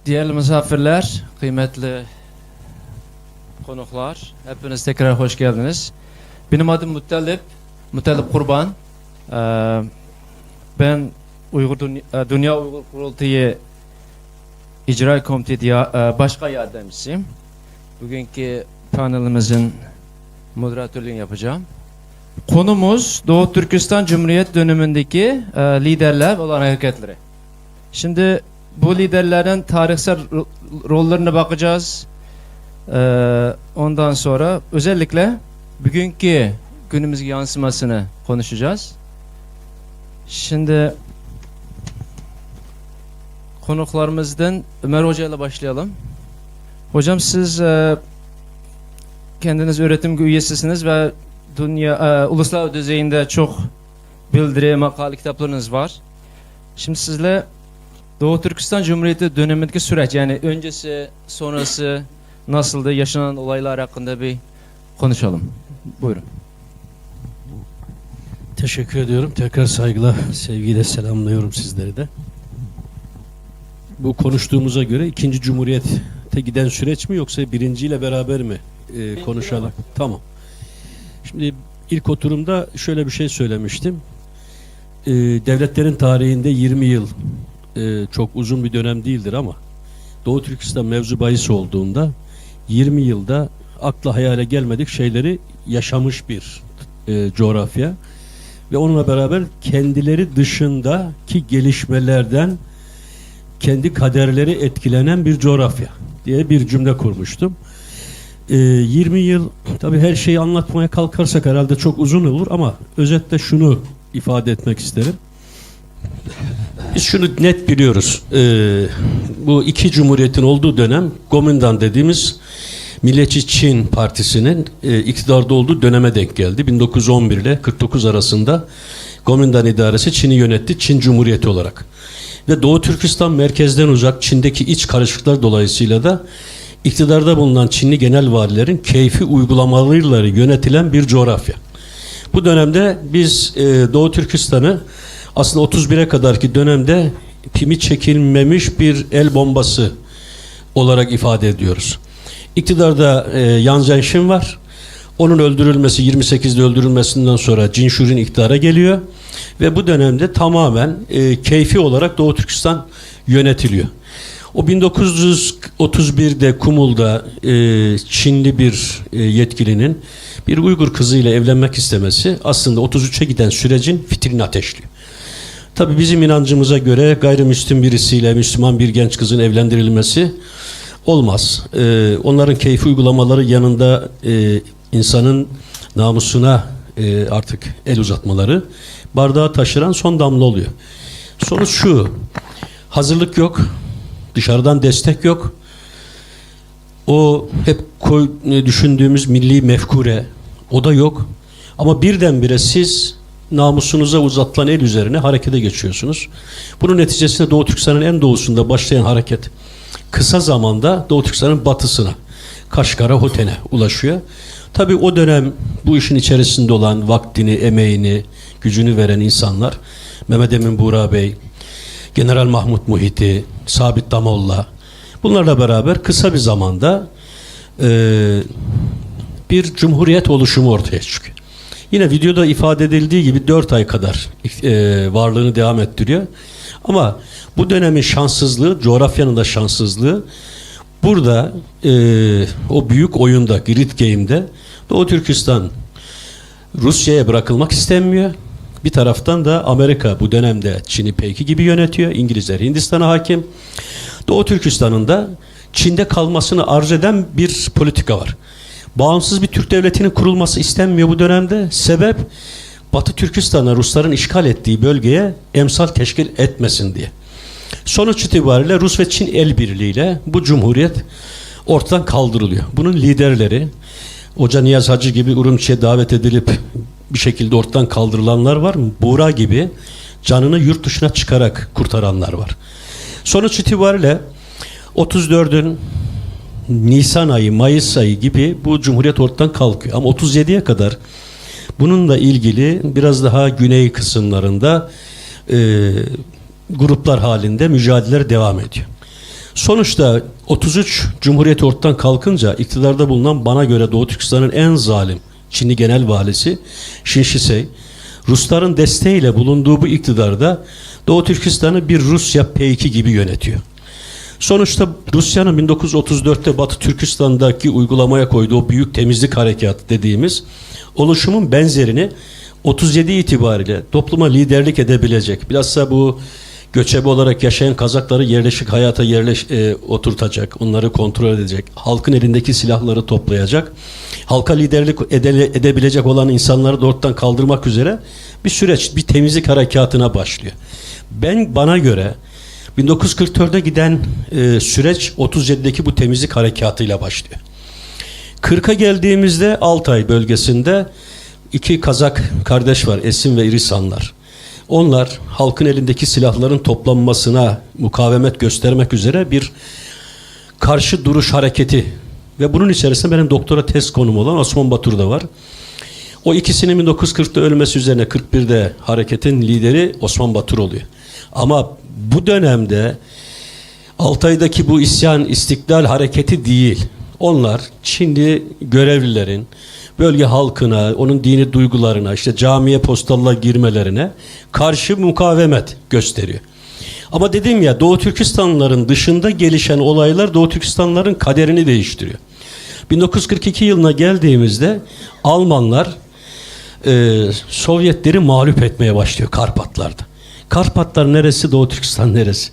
Değerli misafirler, kıymetli konuklar, hepiniz tekrar hoş geldiniz. Benim adım Muttalip Kurban. Ben Dünya Uygur Kurultayı İcra Komitesi Başkan Yardımcısıyım. Bugünkü panelimizin moderatörlüğünü yapacağım. Konumuz Doğu Türkistan Cumhuriyet dönemindeki liderler olan hareketleri. Şimdi bu liderlerin tarihsel rollerine bakacağız. Ondan sonra özellikle bugünkü günümüzün yansımasını konuşacağız. Şimdi konuklarımızdan Ömer Hoca ile başlayalım. Hocam siz kendiniz öğretim üyesisiniz ve uluslararası düzeyinde çok bildiri, makale kitaplarınız var. Şimdi sizle Doğu Türkistan Cumhuriyeti dönemindeki süreç, yani öncesi, sonrası nasıldı, yaşanan olaylar hakkında bir konuşalım. Buyurun. Teşekkür ediyorum. Tekrar saygıyla, sevgiyle selamlıyorum sizleri de. Bu konuştuğumuza göre 2. Cumhuriyet'e giden süreç mi yoksa birinciyle beraber mi konuşalım? Tamam. Şimdi ilk oturumda şöyle bir şey söylemiştim. Devletlerin tarihinde 20 yıl çok uzun bir dönem değildir ama Doğu Türkistan mevzu bahis olduğunda 20 yılda akla hayale gelmedik şeyleri yaşamış bir coğrafya ve onunla beraber kendileri dışındaki gelişmelerden kendi kaderleri etkilenen bir coğrafya diye bir cümle kurmuştum. 20 yıl, tabii her şeyi anlatmaya kalkarsak herhalde çok uzun olur ama özetle şunu ifade etmek isterim. Biz şunu net biliyoruz. Bu iki cumhuriyetin olduğu dönem Gomindan dediğimiz Milliyetçi Çin Partisi'nin iktidarda olduğu döneme denk geldi. 1911 ile 49 arasında Gomindan idaresi Çin'i yönetti, Çin Cumhuriyeti olarak. Ve Doğu Türkistan merkezden uzak, Çin'deki iç karışıklıklar dolayısıyla da iktidarda bulunan Çinli genel valilerin keyfi uygulamalarıyla yönetilen bir coğrafya. Bu dönemde biz Doğu Türkistan'ı aslında 31'e kadarki dönemde pimi çekilmemiş bir el bombası olarak ifade ediyoruz. İktidarda Yang Zemin var. Onun öldürülmesi, 28'de öldürülmesinden sonra Jin Shurin iktidara geliyor. Ve bu dönemde tamamen keyfi olarak Doğu Türkistan yönetiliyor. O 1931'de Kumul'da Çinli bir yetkilinin bir Uygur kızıyla evlenmek istemesi aslında 33'e giden sürecin fitilini ateşliyor. Tabii bizim inancımıza göre gayrimüslim birisiyle Müslüman bir genç kızın evlendirilmesi olmaz. Onların keyfi uygulamaları yanında insanın namusuna artık el uzatmaları bardağı taşıran son damla oluyor. Sonuç şu: hazırlık yok, dışarıdan destek yok. O hep düşündüğümüz milli mefkure, o da yok. Ama birdenbire siz namusunuza uzatılan el üzerine harekete geçiyorsunuz. Bunun neticesinde Doğu Türkistan'ın en doğusunda başlayan hareket kısa zamanda Doğu Türkistan'ın batısına, Kaşgar'a, Hoten'e ulaşıyor. Tabii o dönem bu işin içerisinde olan vaktini, emeğini, gücünü veren insanlar, Mehmet Emin Buğra Bey, General Mahmut Muhiti, Sabit Damolla, bunlarla beraber kısa bir zamanda bir cumhuriyet oluşumu ortaya çıkıyor. Yine videoda ifade edildiği gibi 4 ay kadar varlığını devam ettiriyor. Ama bu dönemin şanssızlığı, coğrafyanın da şanssızlığı, burada o büyük oyunda, Grid Game'de Doğu Türkistan Rusya'ya bırakılmak istenmiyor. Bir taraftan da Amerika bu dönemde Çin'i peyki gibi yönetiyor. İngilizler Hindistan'a hakim. Doğu Türkistan'ın da Çin'de kalmasını arzu eden bir politika var. Bağımsız bir Türk devletinin kurulması istenmiyor bu dönemde. Sebep, Batı Türkistan'a Rusların işgal ettiği bölgeye emsal teşkil etmesin diye. Sonuç itibariyle Rus ve Çin el birliğiyle bu cumhuriyet ortadan kaldırılıyor. Bunun liderleri, Hoca Niyaz Hacı gibi Urumçi'ye davet edilip bir şekilde ortadan kaldırılanlar var mı? Buğra gibi canını yurt dışına çıkarak kurtaranlar var. Sonuç itibariyle 34'ün Nisan ayı, Mayıs ayı gibi bu cumhuriyet ortadan kalkıyor. Ama 37'ye kadar bununla ilgili biraz daha güney kısımlarında gruplar halinde mücadeleler devam ediyor. Sonuçta 33 Cumhuriyet ortadan kalkınca iktidarda bulunan bana göre Doğu Türkistan'ın en zalim Çinli genel valisi Shin Shisei, Rusların desteğiyle bulunduğu bu iktidarda Doğu Türkistan'ı bir Rusya P2 gibi yönetiyor. Sonuçta Rusya'nın 1934'te Batı Türkistan'daki uygulamaya koyduğu o büyük temizlik harekatı dediğimiz oluşumun benzerini 37 itibariyle topluma liderlik edebilecek, bilhassa bu göçebe olarak yaşayan Kazakları yerleşik hayata oturtacak, onları kontrol edecek, halkın elindeki silahları toplayacak, halka liderlik edebilecek olan insanları da ortadan kaldırmak üzere bir süreç, bir temizlik harekatına başlıyor. Bana göre 1944'e giden süreç 37'deki bu temizlik harekatıyla başlıyor. 40'a geldiğimizde Altay bölgesinde iki Kazak kardeş var, Esin ve İrisanlar. Onlar halkın elindeki silahların toplanmasına mukavemet göstermek üzere bir karşı duruş hareketi ve bunun içerisinde benim doktora tez konum olan Osman Batur da var. O ikisinin 1940'ta ölmesi üzerine 41'de hareketin lideri Osman Batur oluyor. Ama bu dönemde Altay'daki bu isyan istiklal hareketi değil. Onlar Çinli görevlilerin bölge halkına, onun dini duygularına, işte camiye postalla girmelerine karşı mukavemet gösteriyor. Ama dediğim ya, Doğu Türkistanlıların dışında gelişen olaylar Doğu Türkistanlıların kaderini değiştiriyor. 1942 yılına geldiğimizde Almanlar Sovyetleri mağlup etmeye başlıyor Karpatlar'da. Karpatlar neresi, Doğu Türkistan neresi?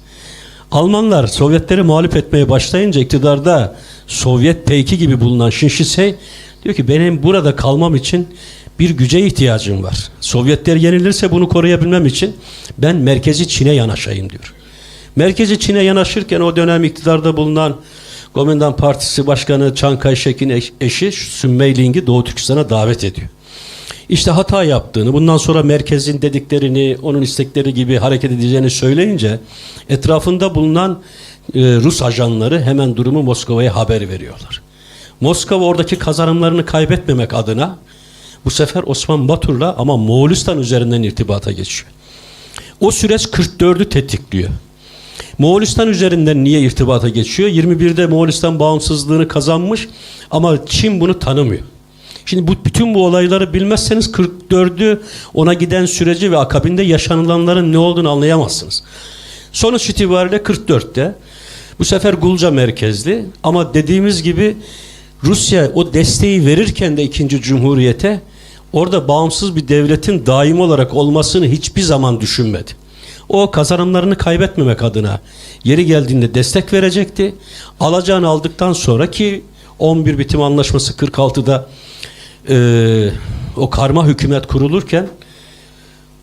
Almanlar Sovyetleri mağlup etmeye başlayınca iktidarda Sovyet P2 gibi bulunan Shin Shisei diyor ki benim burada kalmam için bir güce ihtiyacım var. Sovyetler yenilirse bunu koruyabilmem için ben merkezi Çin'e yanaşayım diyor. Merkezi Çin'e yanaşırken o dönem iktidarda bulunan Komündan Partisi Başkanı Chiang Kai-shek'in eşi Sun Mei-ling'i Doğu Türkistan'a davet ediyor. İşte hata yaptığını, bundan sonra merkezin dediklerini, onun istekleri gibi hareket edeceğini söyleyince etrafında bulunan Rus ajanları hemen durumu Moskova'ya haber veriyorlar. Moskova oradaki kazanımlarını kaybetmemek adına bu sefer Osman Batur'la ama Moğolistan üzerinden irtibata geçiyor. O süreç 44'ü tetikliyor. Moğolistan üzerinden niye irtibata geçiyor? 21'de Moğolistan bağımsızlığını kazanmış ama Çin bunu tanımıyor. Şimdi bütün bu olayları bilmezseniz 44'ü, ona giden süreci ve akabinde yaşanılanların ne olduğunu anlayamazsınız. Sonuç itibariyle 44'te bu sefer Gulca merkezli ama dediğimiz gibi Rusya o desteği verirken de 2. Cumhuriyet'e orada bağımsız bir devletin daim olarak olmasını hiçbir zaman düşünmedi. O kazanımlarını kaybetmemek adına yeri geldiğinde destek verecekti. Alacağını aldıktan sonra ki 11 bitim anlaşması 46'da o karma hükümet kurulurken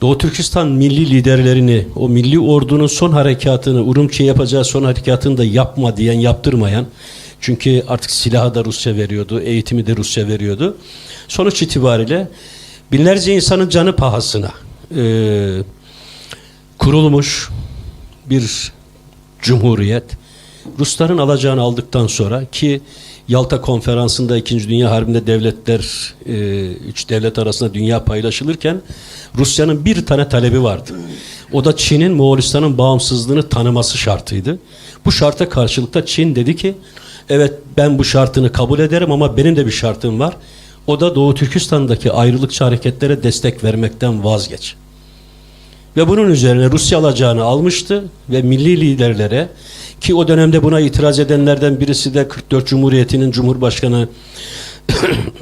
Doğu Türkistan milli liderlerini, o milli ordunun son harekatını, Urumçi'ye yapacağı son harekatını da yapma diyen, yaptırmayan, çünkü artık silahı da Rusya veriyordu, eğitimi de Rusya veriyordu. Sonuç itibariyle binlerce insanın canı pahasına kurulmuş bir cumhuriyet, Rusların alacağını aldıktan sonra ki Yalta Konferansı'nda 2. Dünya Harbi'nde devletler, 3 devlet arasında dünya paylaşılırken Rusya'nın bir tane talebi vardı. O da Çin'in Moğolistan'ın bağımsızlığını tanıması şartıydı. Bu şarta karşılıkta Çin dedi ki evet ben bu şartını kabul ederim ama benim de bir şartım var. O da Doğu Türkistan'daki ayrılıkçı hareketlere destek vermekten vazgeç. Ve bunun üzerine Rusya alacağını almıştı ve milli liderlere, ki o dönemde buna itiraz edenlerden birisi de 44 Cumhuriyeti'nin Cumhurbaşkanı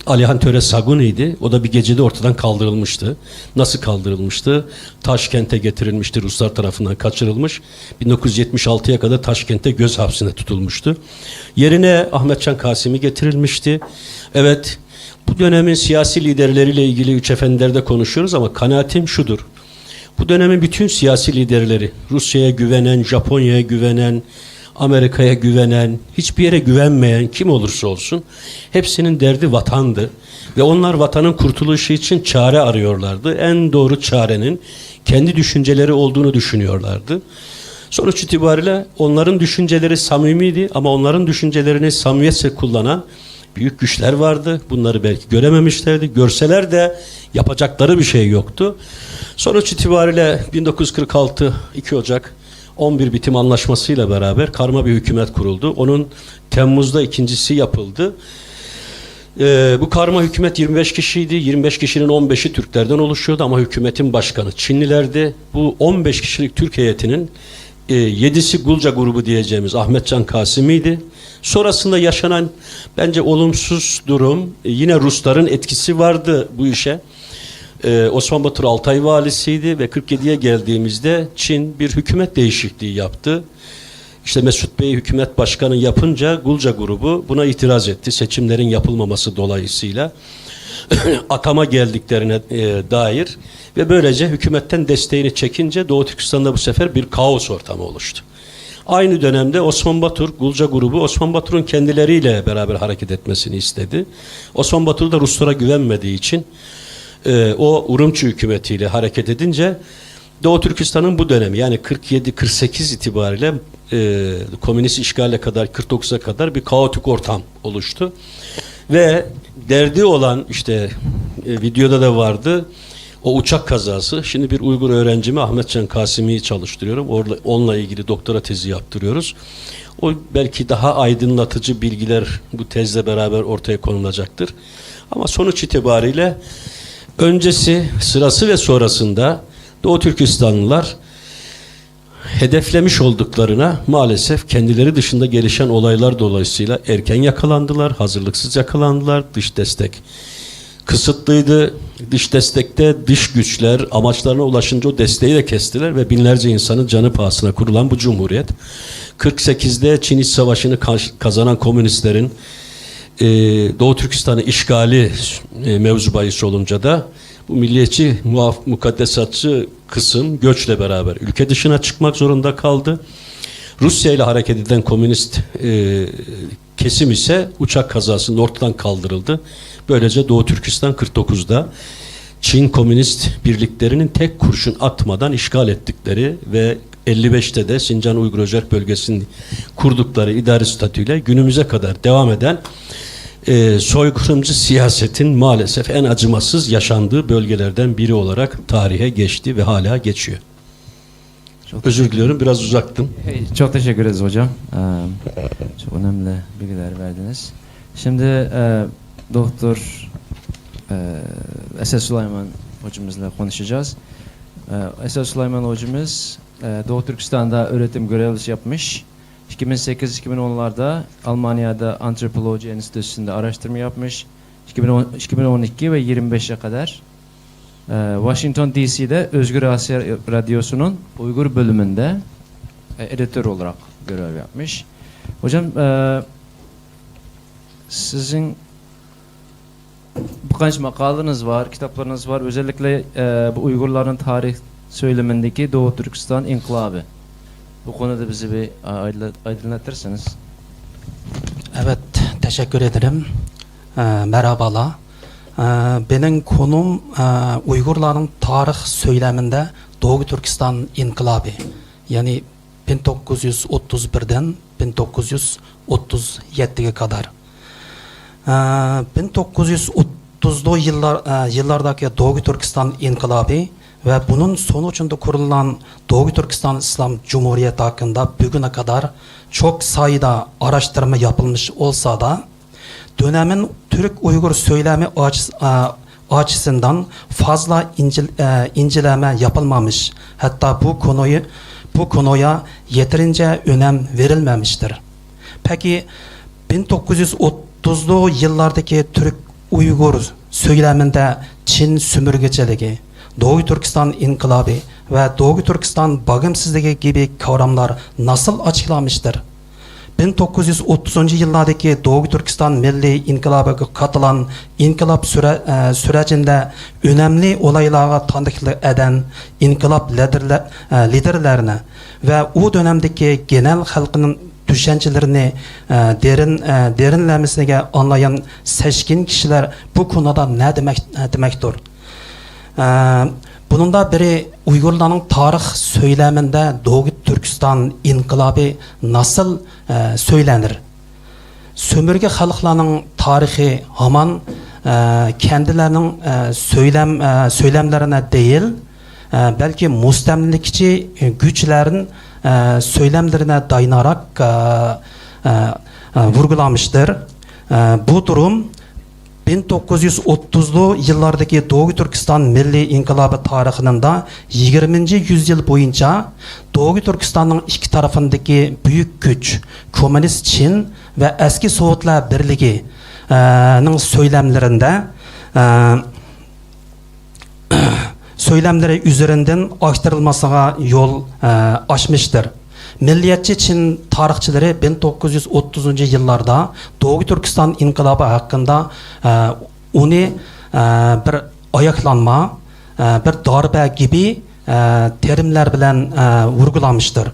Alihan Töre Saguni'ydi. O da bir gecede ortadan kaldırılmıştı. Nasıl kaldırılmıştı? Taşkent'e getirilmişti. Ruslar tarafından kaçırılmış. 1976'ya kadar Taşkent'te göz hapsine tutulmuştu. Yerine Ahmetcan Kasimi getirilmişti. Evet, bu dönemin siyasi liderleriyle ilgili Üç Efendiler'de konuşuyoruz ama kanaatim şudur. Bu dönemin bütün siyasi liderleri, Rusya'ya güvenen, Japonya'ya güvenen, Amerika'ya güvenen, hiçbir yere güvenmeyen kim olursa olsun hepsinin derdi vatandı. Ve onlar vatanın kurtuluşu için çare arıyorlardı. En doğru çarenin kendi düşünceleri olduğunu düşünüyorlardı. Sonuç itibariyle onların düşünceleri samimiydi ama onların düşüncelerini samimiyetle kullanan büyük güçler vardı. Bunları belki görememişlerdi. Görseler de yapacakları bir şey yoktu. Sonuç itibariyle 1946 2 Ocak 11 bitim anlaşmasıyla beraber karma bir hükümet kuruldu. Onun Temmuz'da ikincisi yapıldı. Bu karma hükümet 25 kişiydi. 25 kişinin 15'i Türklerden oluşuyordu ama hükümetin başkanı Çinlilerdi. Bu 15 kişilik Türk heyetinin 7'si Gulca grubu diyeceğimiz Ahmetcan Kasimi'ydi. Sonrasında yaşanan bence olumsuz durum, yine Rusların etkisi vardı bu işe. Osman Batur Altay valisiydi ve 47'ye geldiğimizde Çin bir hükümet değişikliği yaptı. İşte Mesut Bey hükümet başkanı yapınca Gulca grubu buna itiraz etti. Seçimlerin yapılmaması dolayısıyla akama geldiklerine dair ve böylece hükümetten desteğini çekince Doğu Türkistan'da bu sefer bir kaos ortamı oluştu. Aynı dönemde Osman Batur, Gulca grubu Osman Batur'un kendileriyle beraber hareket etmesini istedi. Osman Batur da Ruslara güvenmediği için o Urumçi hükümetiyle hareket edince Doğu Türkistan'ın bu dönemi yani 47-48 itibariyle komünist işgale kadar 49'a kadar bir kaotik ortam oluştu. Ve derdi olan işte videoda da vardı o uçak kazası. Şimdi bir Uygur öğrencimi Ahmetcan Kasimi'yi çalıştırıyorum. Onunla ilgili doktora tezi yaptırıyoruz. O belki daha aydınlatıcı bilgiler bu tezle beraber ortaya konulacaktır. Ama sonuç itibariyle öncesi, sırası ve sonrasında Doğu Türkistanlılar hedeflemiş olduklarına maalesef kendileri dışında gelişen olaylar dolayısıyla erken yakalandılar, hazırlıksız yakalandılar, dış destek kısıtlıydı. Dış destekte dış güçler amaçlarına ulaşınca o desteği de kestiler ve binlerce insanın canı pahasına kurulan bu cumhuriyet 48'de Çin İç Savaşı'nı kazanan komünistlerin Doğu Türkistan'ı işgali mevzu bahis olunca da bu milliyetçi, mukaddesatçı kısım göçle beraber ülke dışına çıkmak zorunda kaldı. Rusya ile hareket eden komünist kesim ise uçak kazasında ortadan kaldırıldı. Böylece Doğu Türkistan 49'da Çin komünist birliklerinin tek kurşun atmadan işgal ettikleri ve 55'te de Sincan Uygur Özerk Bölgesi'ni kurdukları idari statüyle günümüze kadar devam eden soykırımcı siyasetin maalesef en acımasız yaşandığı bölgelerden biri olarak tarihe geçti ve hala geçiyor. Özür diliyorum, biraz uzaktım. Çok teşekkür ederiz hocam. Çok önemli bilgiler verdiniz. Şimdi Doktor Esed Süleyman hocamızla konuşacağız. Esed Süleyman hocamız Doğu Türkistan'da öğretim görevlisi yapmış. 2008-2010'larda Almanya'da Antropoloji Enstitüsü'nde araştırma yapmış. 2012 ve 25'e kadar Washington DC'de Özgür Asya Radyosu'nun Uygur bölümünde editör olarak görev yapmış. Hocam sizin birkaç makaleniz var, kitaplarınız var. Özellikle bu Uygurların tarih söylemindeki Doğu Türkistan inkılabı. Bu konuda bizi bir aydınlatırsanız. Evet, teşekkür ederim. Merhabalar. Benim konum Uygurların tarih söyleminde Doğu Türkistan inkılabı. Yani 1931'den 1937'ye kadar. 1930'lu yıllardaki Doğu Türkistan inkılabı ve bunun sonucunda kurulan Doğu Türkistan İslam Cumhuriyeti hakkında bugüne kadar çok sayıda araştırma yapılmış olsa da dönemin Türk-Uygur söylemi açısından fazla inceleme yapılmamış. Hatta bu konuya yeterince önem verilmemiştir. Peki 1930'lu yıllardaki Türk-Uygur söyleminde Çin sömürgeciliği, Doğu Türkistan inkılabı ve Doğu Türkistan bağımsızlığı gibi kavramlar nasıl açıklanmıştır? 1930. yıllardaki Doğu Türkistan Milli İnkılabı'na katılan inkılap sürecinde önemli olaylara tanıklık eden inkılap liderlerine ve o dönemdeki genel halkının düşüncelerini derinlemesine anlayan seçkin kişiler bu konuda ne demektir? Bunun da biri Uygurların tarih söyleminde Doğu Türkistan inkılabı nasıl söylenir? Sömürge halklarının tarihi hemen kendilerinin söylemlerine değil, belki mustamlikçi güçlerin söylemlerine dayanarak vurgulamıştır. Bu durum 1930'lu yıllardaki Doğu Türkistan Milli İnkılabı tarihinin de 20. yüzyıl boyunca Doğu Türkistan'ın iki tarafındaki büyük güç, Komünist Çin ve eski Sovyetler Birliği'nin söylemleri üzerinden aktarılmasına yol açmıştır. Milliyetçi Çin tarihçileri 1930 yıllarda Doğu Türkistan İnkılabı hakkında onu bir ayaklanma, bir darbe gibi terimler bilen vurgulamıştır.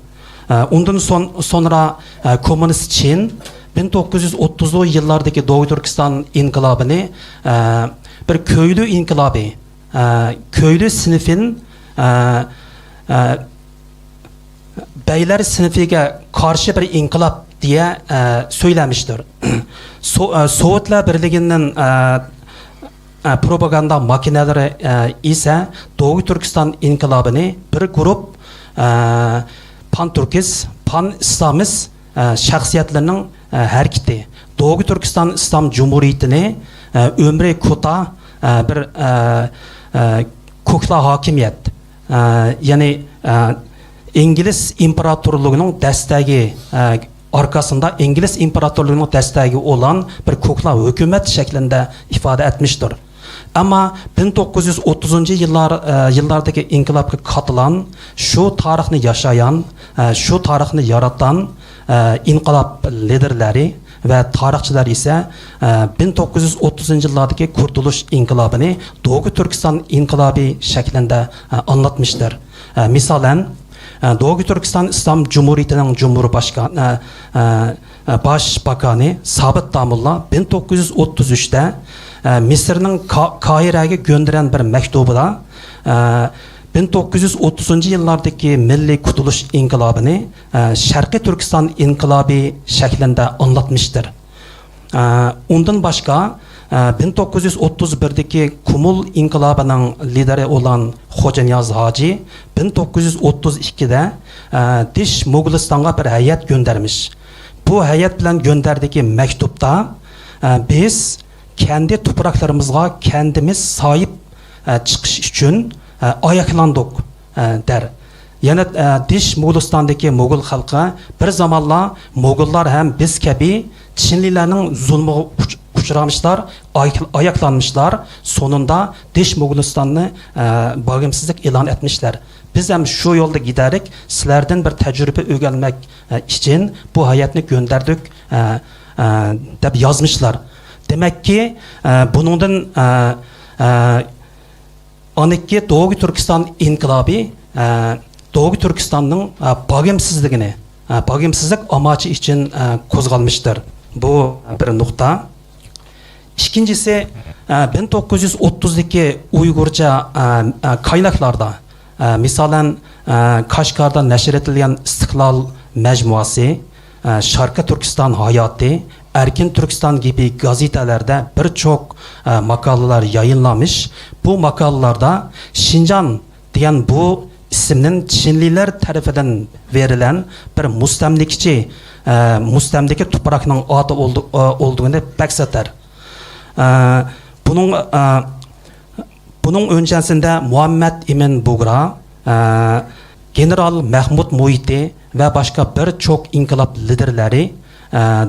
Ondan sonra Komünist Çin 1930'lu yıllardaki Doğu Türkistan İnkılabını bir köylü inkılabı, köylü sınıfın beyler sınıfıga karşı bir inkılap diye söylemiştir. Sovyetler Birliği'nin propaganda makineleri ise Doğu Türkistan inkılabını bir grup pan-Türkist, pan-İslamist şahsiyetlerinin hareketi. Doğu Türkistan İslam Cumhuriyeti'ni ömrü kota bir kukla hakimiyet, yani İngiliz İmparatorluğu'nun desteği arkasında İngiliz İmparatorluğu'nun desteği olan bir kukla hükümet şeklinde ifade etmiştir. Ama 1930. yıllardaki inkılap'a katılan, şu tarihini yaşayan, şu tarihini yaratan inkılap liderleri ve tarihçiler ise 1930 yıllardaki Kurtuluş İnkılabı'nı Doğu Türkistan İnkılabı şeklinde anlatmıştır. Misalen Doğu Türkistan İslam Cumhuriyeti'nin Cumhurbaşkanı Başbakanı Sabit Damullah 1933'te Mısır'ın Kahire'ye gönderen bir mektubunda 1930 yıllardaki Milli Kurtuluş İnkılabı'nı Şarkı Türkistan İnkılabı şeklinde anlatmıştır. Ondan başka 1931'deki Kumul İnkılabı'nın lideri olan Hoca Niyaz Hacı 1932'de Diş Moğolistan'a bir heyet göndermiş. Bu heyet bilen gönderdiği mektupta biz kendi topraklarımıza kendimiz sahip çıkış için ayaklandık der. Yani Diş Moğolistan'daki Moğol halkı bir zamanla Moğollar hem biz gibi Çinlilerin zulmü uçramışlar, ayaklanmışlar. Sonunda Diş Moğolistan'ı bağımsızlık ilan etmişler. Biz hem şu yolda giderek sizlerden bir tecrübe öğrenmek için bu hayatını gönderdik de yazmışlar. Demek ki bunun aniki Doğu Türkistan İnkılabı Doğu Türkistan'ın bağımsızlığını, bağımsızlık amacı için kozgalmıştır. Bu bir nokta. İkincisi 1930'daki Uygurca kaynaklarda misalen Kaşgar'da neşr edilen İstiklal Mecmuası, Şarkı Türkistan Hayatı, Erkin Türkistan gibi gazetelerde birçok makaleler yayınlamış. Bu makalelarda Şincan diyen bu isimnin Çinliler tarafından verilen bir mustamlike toprakının adı olduğunu bekseter. Bunun öncesinde Muhammed İmin Bugra, General Mahmud Muhiti ve başka birçok inkılap liderleri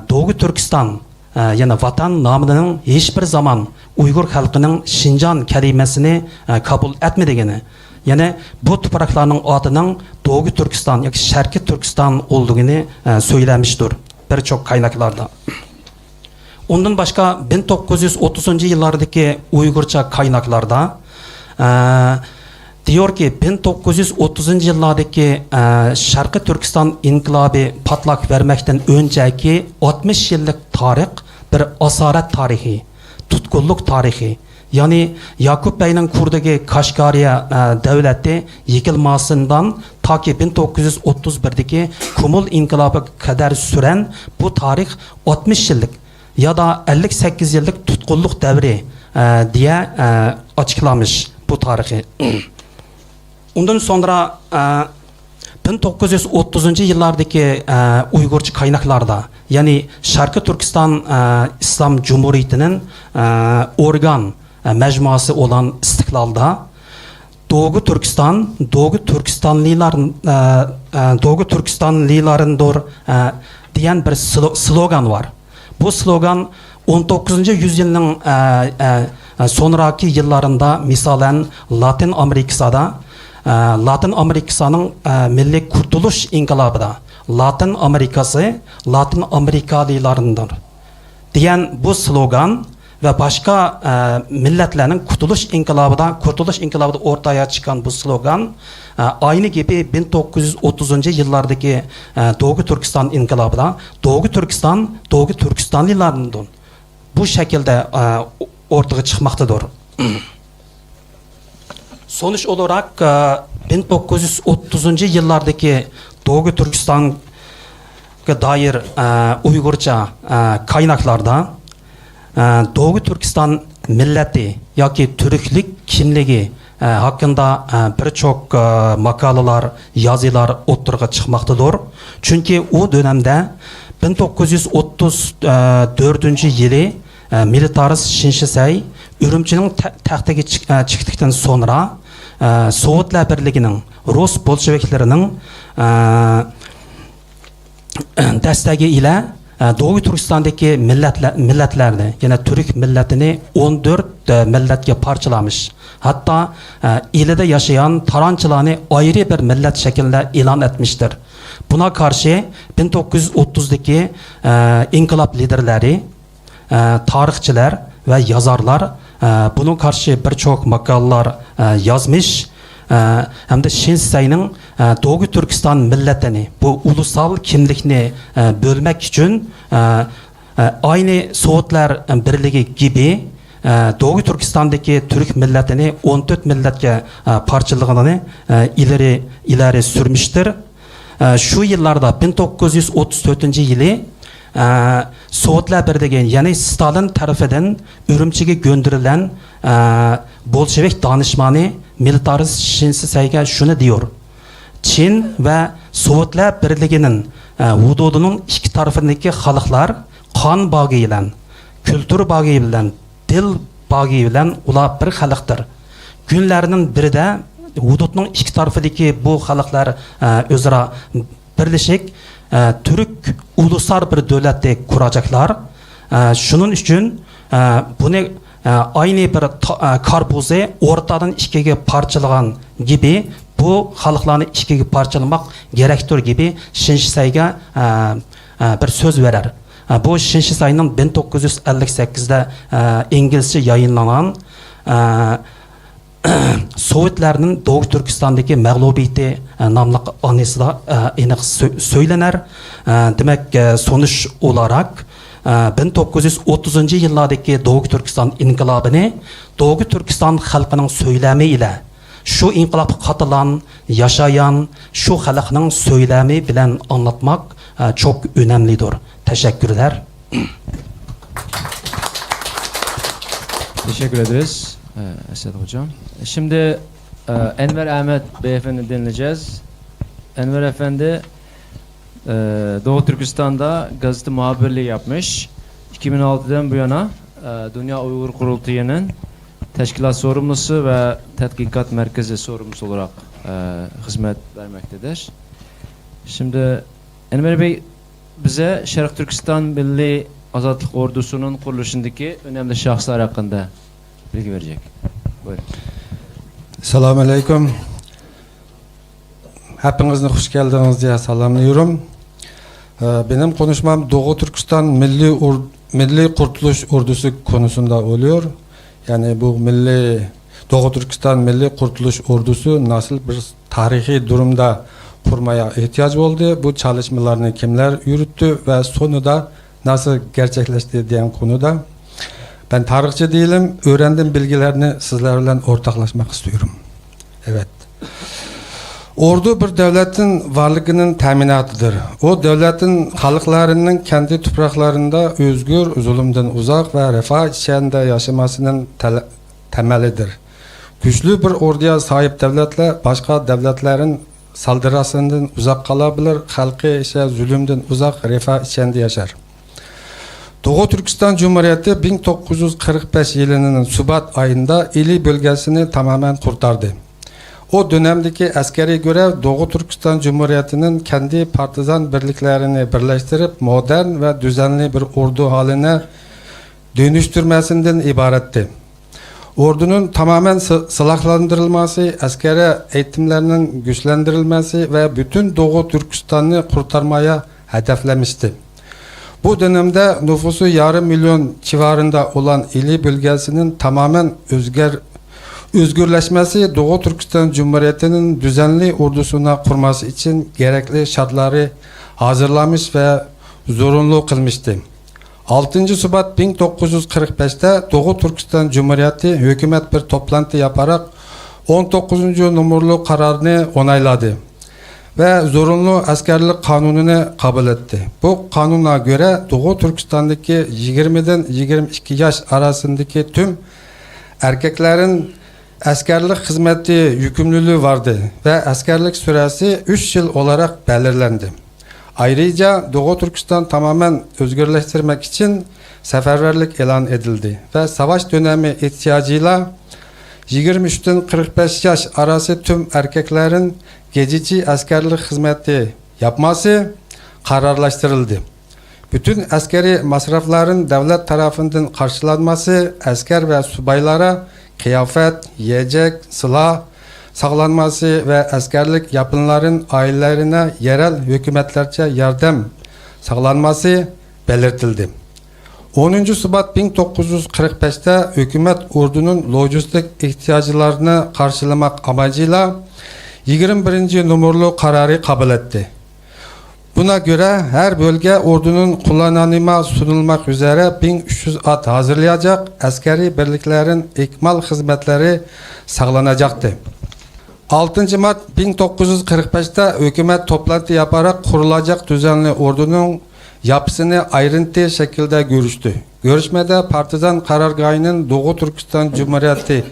Doğu Türkistan yani vatan namının hiçbir zaman Uygur halkının Şincan kelimesini kabul etmediğini, yani bu toprakların adının Doğu Türkistan yani Şarkı Türkistan olduğunu söylemiştir birçok kaynaklarda. Ondan başka 1930. yıllardaki Uygurca kaynaklarda diyor ki 1930. yıllardaki Şarkı Türkistan İnkılabı patlak vermekten önceki 60 yıllık tarih bir asaret tarihi, tutkulluk tarihi. Yani Yakup Bey'in kurduğu Kaşgariya devleti yıkılmasından ta ki 1931'deki Kumul İnkılabı kadar süren bu tarih 60 yıllık ya da 58 yıllık tutkulluk devri diye açıklamış bu tarihi. Ondan sonra 1930 yıllardaki Uygurca kaynaklarda, yani Şarkı Türkistan İslam Cumhuriyeti'nin organ mecmuası olan İstiklal'da Doğu Türkistanlılarındır diyen bir slogan var. Bu slogan 19. yüzyılın sonraki yıllarında misalen Latin Amerika'nın Milli Kurtuluş İnkılabı'da Latin Amerikalılarındır diyen bu slogan ve başka milletlerin Kurtuluş İnkılabı'da ortaya çıkan bu slogan aynı gibi 1930. yıllardaki Doğu Türkistan İnkılabı'da Doğu Türkistanlılarından bu şekilde ortaya çıkmaktadır. Sonuç olarak 1930. yıllardaki Doğu Türkistan'a dair Uygurca kaynaklarda Doğu Türkistan milleti yoki Türklük kimliği hakkında birçok makaleler, yazılar ortaya çıkmaktadır. Çünkü o dönemde 1934 yılı militarist Şinşisey Ürümçinin taxtaga çıktıktan sonra Sovetler Birliği'nin, Rus Bolşeviklerinin desteği ile Doğu Türkistan'daki milletlerde, yine Türk milletini 14 milletke parçalamış. Hatta ilde yaşayan Tarançılarını ayrı bir millet şeklinde ilan etmiştir. Buna karşı 1930'daki inkılap liderleri, tarihçiler ve yazarlar bunun karşı birçok makaleler yazmış. Hem de Şinşisey'nin Doğu Türkistan milletini, bu ulusal kimlikini bölmek için aynı Sovetler Birliği gibi Doğu Türkistan'daki Türk milletini 14 milletke parçaladığını ileri sürmüştür. Şu yıllarda 1934 yılı Sovetler Birliği, yani Stalin tarafından Ürümçi'ye gönderilen Bolşevik danışmanı militarist Şinşisey'e şunu diyor: Çin ve Sovetler Birliği'nin hududunun iki tarafındaki halklar kan bağıyla, kültür bağıyla, dil bağıyla ular bir halktır. Günlerinin biri de hududunun iki tarafındaki bu halklar özara birleşik Türk ulusal bir devleti kuracaklar. Şunun için bunu aynı bir karpuzu ortadan ikiye parçalayan gibi bu halklarını ikiye parçalamak gerektir gibi Şinşisey'e bir söz verir. Bu Şinşisey'nin 1958'de İngilizce yayınlanan Sovetlerinin Doğu Türkistan'daki mağlubiyeti namlı anısında söylenir. Demek sonuç olarak 1930. yıllardaki Doğu Türkistan inkılabını Doğu Türkistan halkının söylemi ile şu inkılap katılan, yaşayan şu halkının söylemi bilen anlatmak çok önemlidir. Teşekkürler. Teşekkür ederiz Esed Hocam. Şimdi Enver Ahmet Beyefendi dinleyeceğiz. Enver Efendi Doğu Türkistan'da gazete muhabirliği yapmış. 2006'dan bu yana Dünya Uygur Kurultayı'nın teşkilat sorumlusu ve tetkikat merkezi sorumlusu olarak hizmet vermektedir. Şimdi Enver Bey bize Şarkı Türkistan Milli Azadlık Ordusu'nun kuruluşundaki önemli şahslar hakkında bilgi verecek. Buyurun. Selamun Aleyküm. Hepinizi hoş geldiniz diye selamlıyorum. Benim konuşmam Doğu Türkistan Milli Kurtuluş Ordusu konusunda oluyor. Yani bu Doğu Türkistan Milli Kurtuluş Ordusu nasıl bir tarihi durumda kurmaya ihtiyaç oldu? Bu çalışmalarını kimler yürüttü ve sonunda nasıl gerçekleşti diyen konuda ben tarihçi değilim, öğrendiğim bilgilerini sizlerle ortaklaşmak istiyorum. Evet. Ordu bir devletin varlığının teminatıdır. O devletin halklarının kendi topraklarında özgür, zulümden uzak ve refah içinde yaşamasının temelidir. Güçlü bir orduya sahip devletler başka devletlerin saldırısından uzak kalabilir, halkı ise zulümden uzak refah içinde yaşar. Doğu Türkistan Cumhuriyeti 1945 yılının Şubat ayında İli bölgesini tamamen kurtardı. O dönemdeki askeri görev Doğu Türkistan Cumhuriyeti'nin kendi partizan birliklerini birleştirip modern ve düzenli bir ordu haline dönüştürmesinden ibaretti. Ordunun tamamen silahlandırılması, askeri eğitimlerinin güçlendirilmesi ve bütün Doğu Türkistan'ı kurtarmaya hedeflemişti. Bu dönemde nüfusu yarım milyon civarında olan İli bölgesinin tamamen özgürleşmesi Doğu Türkistan Cumhuriyeti'nin düzenli ordusuna kurması için gerekli şartları hazırlamış ve zorunlu kılmıştı. 6. Şubat 1945'te Doğu Türkistan Cumhuriyeti hükümet bir toplantı yaparak 19. numaralı kararını onayladı ve zorunlu askerlik kanununu kabul etti. Bu kanuna göre Doğu Türkistan'daki 20'den 22 yaş arasındaki tüm erkeklerin askerlik hizmeti yükümlülüğü vardı ve askerlik süresi 3 yıl olarak belirlendi. Ayrıca Doğu Türkistan tamamen özgürleştirmek için seferberlik ilan edildi ve savaş dönemi ihtiyacıyla 23'ten 45 yaş arası tüm erkeklerin geçici askerlik hizmeti yapması kararlaştırıldı. Bütün askeri masrafların devlet tarafından karşılanması, asker ve subaylara kıyafet, yiyecek, silah sağlanması ve askerlik yapılanların ailelerine yerel hükümetlerce yardım sağlanması belirtildi. 10. Şubat 1945'te hükümet ordunun lojistik ihtiyaçlarını karşılamak amacıyla 21. numaralı kararı kabul etti. Buna göre her bölge ordunun kullanımına sunulmak üzere 1300 at hazırlayacak, askeri birliklerin ikmal hizmetleri sağlanacaktı. 6. Mart 1945'te hükümet toplantı yaparak kurulacak düzenli ordunun yapısını ayrıntı şekilde görüştü. Görüşmede partizan karargahının Doğu Türkistan Cumhuriyeti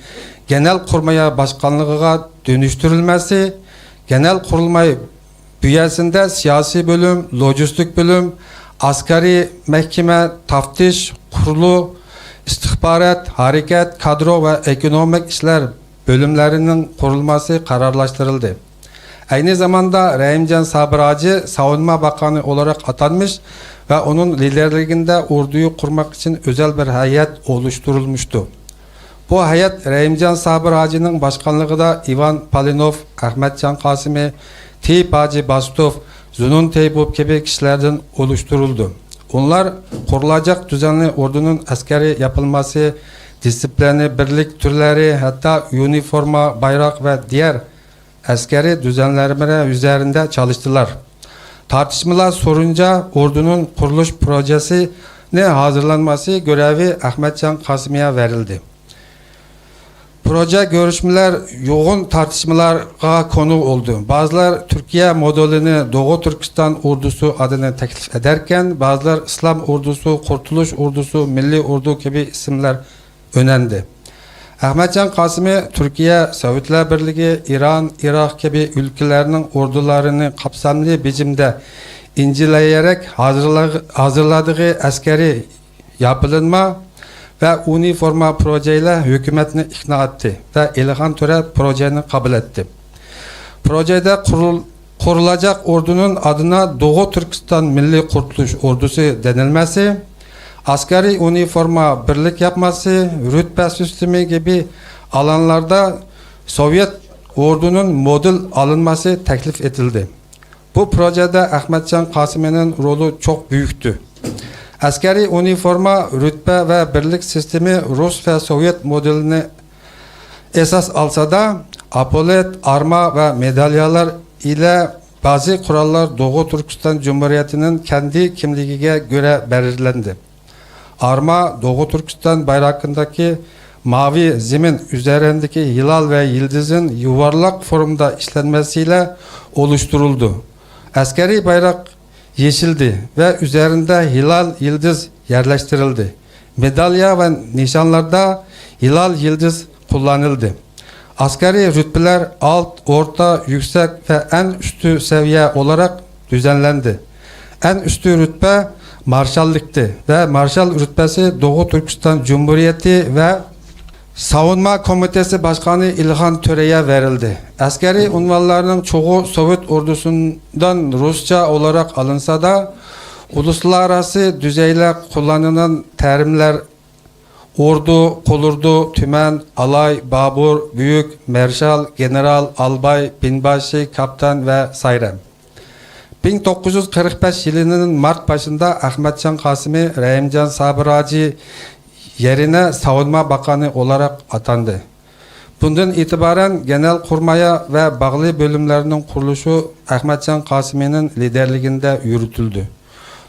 Genelkurmay Başkanlığı'na dönüştürülmesi, Genelkurmay bünyesinde siyasi bölüm, lojistik bölüm, askeri mahkeme, taftiş, kurulu, istihbarat, hareket, kadro ve ekonomik işler bölümlerinin kurulması kararlaştırıldı. Aynı zamanda Rahimcan Sabır Hacı Savunma Bakanı olarak atanmış ve onun liderliğinde orduyu kurmak için özel bir heyet oluşturulmuştu. Bu heyet Rahimcan Sabır Hacı'nın başkanlığında Ivan Palinov, Ahmetcan Kasimi, Teyip Hacı Bastov, Zunun Teybub gibi kişilerden oluşturuldu. Onlar kurulacak düzenli ordunun askeri yapılması, disiplini, birlik türleri, hatta üniforma, bayrak ve diğer askeri düzenlemeler üzerinde çalıştılar. Tartışmalar sorunca ordunun kuruluş projesine hazırlanması görevi Ahmetcan Kasimi'ye verildi. Proje görüşmeler yoğun tartışmalara konu oldu. Bazılar Türkiye modelini Doğu Türkistan ordusu adını teklif ederken bazılar İslam ordusu, Kurtuluş ordusu, Milli ordu gibi isimler önendi. Ahmetcan Kasimi, Türkiye, Sovyetler Birliği, İran, Irak gibi ülkelerinin ordularını kapsamlı biçimde inceleyerek hazırladığı askeri yapılanma ve üniforma projeyle hükümetini ikna etti ve İlhan Töre projeyi kabul etti. Projede kurulacak ordunun adına Doğu Türkistan Milli Kurtuluş Ordusu denilmesi, askeri üniforma birlik yapması, rütbe sistemi gibi alanlarda Sovyet ordunun model alınması teklif edildi. Bu projede Ahmetcan Kasimi'nin rolü çok büyüktü. Askeri üniforma, rütbe ve birlik sistemi Rus ve Sovyet modelini esas alsa da apolet, arma ve medalyalar ile bazı kurallar Doğu Türkistan Cumhuriyeti'nin kendi kimliğine göre belirlendi. Arma, Doğu Türkistan bayrağındaki mavi zemin üzerindeki hilal ve yıldızın yuvarlak formda işlenmesiyle oluşturuldu. Askeri bayrak yeşildi ve üzerinde hilal yıldız yerleştirildi. Medalya ve nişanlarda hilal yıldız kullanıldı. Asgari rütbeler alt, orta, yüksek ve en üstü seviye olarak düzenlendi. En üstü rütbe marşallıktı ve marşal rütbesi Doğu Türkistan Cumhuriyeti ve Savunma Komitesi Başkanı İlhan Töre'ye verildi. Askeri unvanlarının çoğu Sovyet ordusundan Rusça olarak alınsa da uluslararası düzeyde kullanılan terimler ordu, kolordu, tümen, alay, babur, büyük, marşal, general, albay, binbaşı, kaptan ve sayrem. 1945 yılının Mart başında Ahmetcan Kasimi, Rahimcan Sabir Hacı yerine Savunma Bakanı olarak atandı. Bundan itibaren Genelkurmay'a ve bağlı bölümlerinin kuruluşu Ahmetcan Kasimi'nin liderliğinde yürütüldü.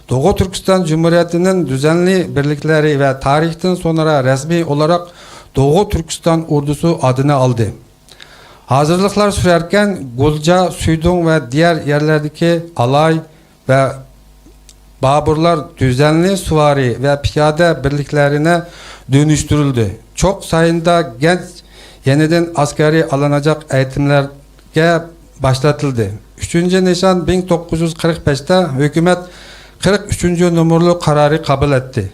Doğu Türkistan Cumhuriyeti'nin düzenli birlikleri ve tarihten sonra resmi olarak Doğu Türkistan ordusu adını aldı. Hazırlıklar sürerken Gulca, Süydün ve diğer yerlerdeki alay ve baburlar düzenli süvari ve piyade birliklerine dönüştürüldü. Çok sayında genç yeniden askeri alınacak eğitimlerge başlatıldı. 3. Nisan 1945'te hükümet 43. numaralı kararı kabul etti.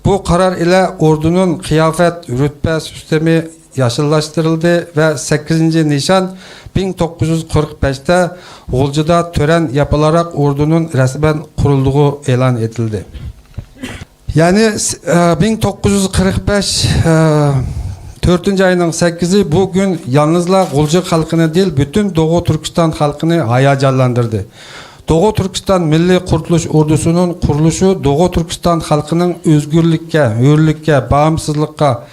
Bu karar ile ordunun kıyafet, rütbe sistemi yaşıllaştırıldı ve 8. Nisan 1945'te Gulca'da tören yapılarak ordunun resmen kurulduğu ilan edildi. Yani 1945 4. ayının 8'i bugün yalnızla Gulca halkını değil bütün Doğu Türkistan halkını hayacanlandırdı. Doğu Türkistan Milli Kurtuluş Ordusu'nun kuruluşu Doğu Türkistan halkının özgürlükke, hürlükke, bağımsızlıkka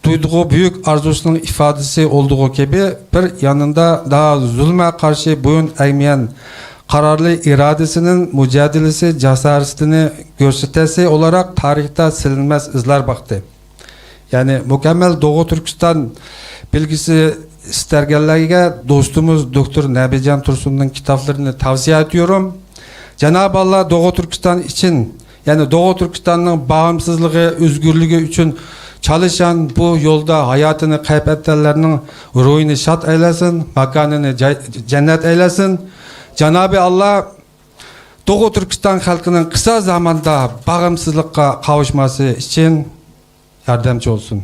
duyduğu büyük arzusunun ifadesi olduğu gibi bir yanında daha zulme karşı boyun eğmeyen kararlı iradesinin mücadelesi cesaretini gösterisi olarak tarihte silinmez izler baktı. Yani mükemmel Doğu Türkistan bilgisi istergenlerine dostumuz Doktor Nebican Tursun'un kitaplarını tavsiye ediyorum. Cenab-ı Allah Doğu Türkistan için yani Doğu Türkistan'ın bağımsızlığı, özgürlüğü için çalışan bu yolda hayatını kaybedenlerinin ruhunu şad eylesin, makanını cennet eylesin. Cenab-ı Allah Doğu Türkistan halkının kısa zamanda bağımsızlığa kavuşması için yardımcı olsun.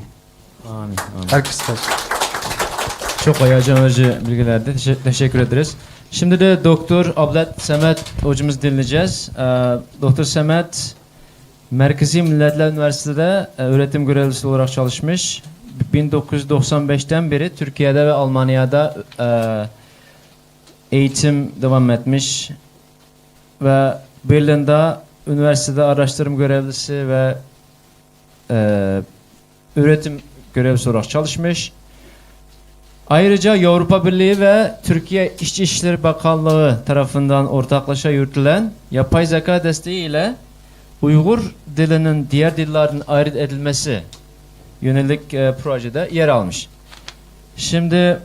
Amin. Herkese. Çok heyecan verici bilgilerdi. Teşekkür ederiz. Şimdi de Doktor Ablet Semet hocamızı dinleyeceğiz. Doktor Semet Merkezi Milletler Üniversitesi'de öğretim görevlisi olarak çalışmış. 1995'ten beri Türkiye'de ve Almanya'da eğitim devam etmiş. Ve Berlin'de üniversitede araştırma görevlisi ve öğretim görevlisi olarak çalışmış. Ayrıca Avrupa Birliği ve Türkiye İşçi İşleri Bakanlığı tarafından ortaklaşa yürütülen yapay zeka desteği ile Uygur dilinin diğer dillerden ayrı edilmesi yönelik projede yer almış. Şimdi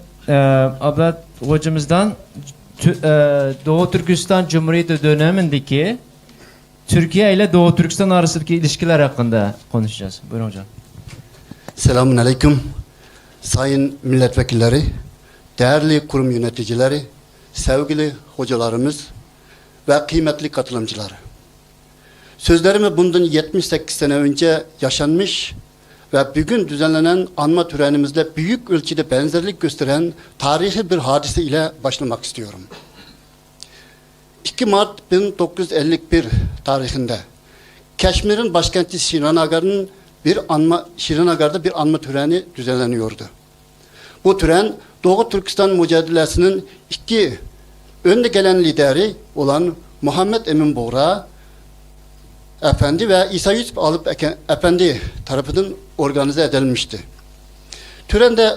Ablet hocamızdan Doğu Türkistan Cumhuriyeti dönemindeki Türkiye ile Doğu Türkistan arasındaki ilişkiler hakkında konuşacağız. Buyurun hocam. Selamun Aleyküm. Sayın milletvekilleri, değerli kurum yöneticileri, sevgili hocalarımız ve kıymetli katılımcılar. Sözlerimi bundan 78 sene önce yaşanmış ve bugün düzenlenen anma törenimizle büyük ölçüde benzerlik gösteren tarihi bir hadise ile başlamak istiyorum. 2 Mart 1951 tarihinde Keşmir'in başkenti Şirinagar'da bir anma töreni düzenleniyordu. Bu tören Doğu Türkistan mücadelesinin iki önde gelen lideri olan Muhammed Emin Boğra Efendi ve İsa Yusuf Alıp Efendi tarafından organize edilmişti. Törenden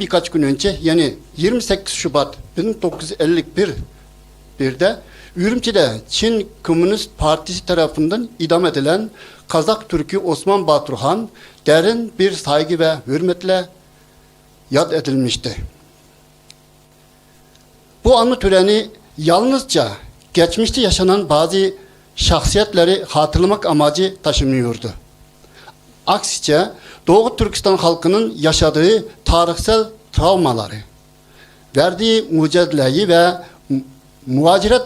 birkaç gün önce yani 28 Şubat 1951'de Ürümçi'de Çin Komünist Partisi tarafından idam edilen Kazak Türk'ü Osman Baturhan derin bir saygı ve hürmetle yad edilmişti. Bu anma töreni yalnızca geçmişte yaşanan bazı şahsiyetleri hatırlamak amacı taşımıyordu. Aksice Doğu Türkistan halkının yaşadığı tarihsel travmaları, verdiği mücadeleyi ve muhaciret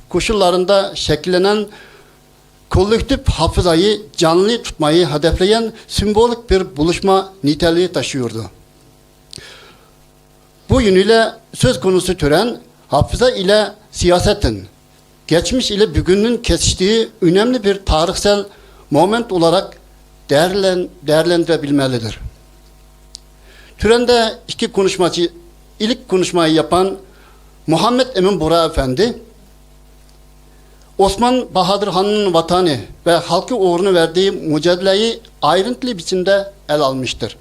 koşullarında şekillenen kolektif hafızayı canlı tutmayı hedefleyen simbolik bir buluşma niteliği taşıyordu. Bu yönüyle söz konusu tören, hafıza ile siyasetin, geçmiş ile bugünün kesiştiği önemli bir tarihsel moment olarak değerlendirebilmelidir. Törende iki konuşmacı, ilk konuşmayı yapan Muhammed Emin Bora Efendi, Osman Bahadır Han'ın vatanı ve halkı uğruna verdiği mücadeleyi ayrıntılı biçimde ele almıştır.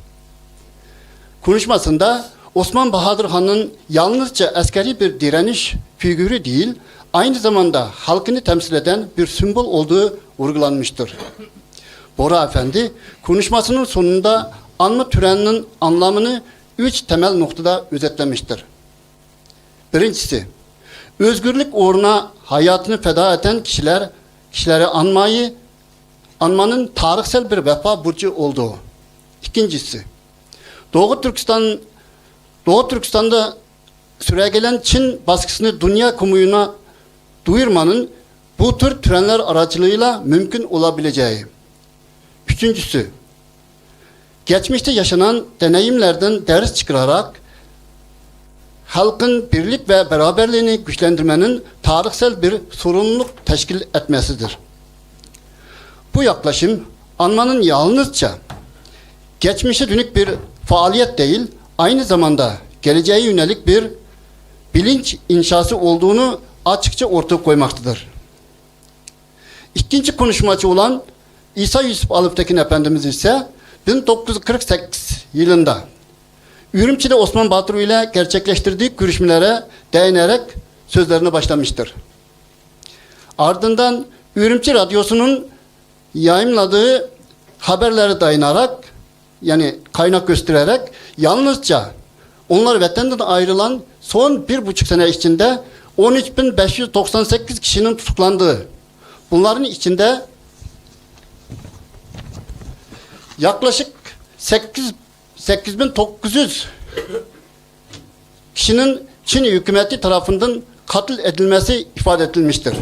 Konuşmasında Osman Bahadır Han'ın yalnızca askeri bir direniş figürü değil, aynı zamanda halkını temsil eden bir simbol olduğu vurgulanmıştır. Bora Efendi konuşmasının sonunda anma töreninin anlamını 3 temel noktada özetlemiştir. Birincisi, özgürlük uğruna hayatını feda eden kişileri anmanın tarihsel bir vefa burcu olduğu. İkincisi, Doğu Türkistan'da süregelen Çin baskısını dünya kamuoyuna duyurmanın bu tür törenler aracılığıyla mümkün olabileceği. Üçüncüsü, geçmişte yaşanan deneyimlerden ders çıkararak halkın birlik ve beraberliğini güçlendirmenin tarihsel bir sorumluluk teşkil etmesidir. Bu yaklaşım, anmanın yalnızca geçmişe dönük bir faaliyet değil, aynı zamanda geleceğe yönelik bir bilinç inşası olduğunu açıkça ortaya koymaktadır. İkinci konuşmacı olan İsa Yusuf Alıptekin Efendimiz ise 1948 yılında Ürümçi'de Osman Batur ile gerçekleştirdiği görüşmelere değinerek sözlerine başlamıştır. Ardından Ürümçi Radyosu'nun yayınladığı haberlere dayanarak, yani kaynak göstererek yalnızca onlar vataninden ayrılan son 1,5 sene içinde 13.598 kişinin tutuklandığı, bunların içinde yaklaşık 8.900 kişinin Çin hükümeti tarafından katil edilmesi ifade edilmiştir.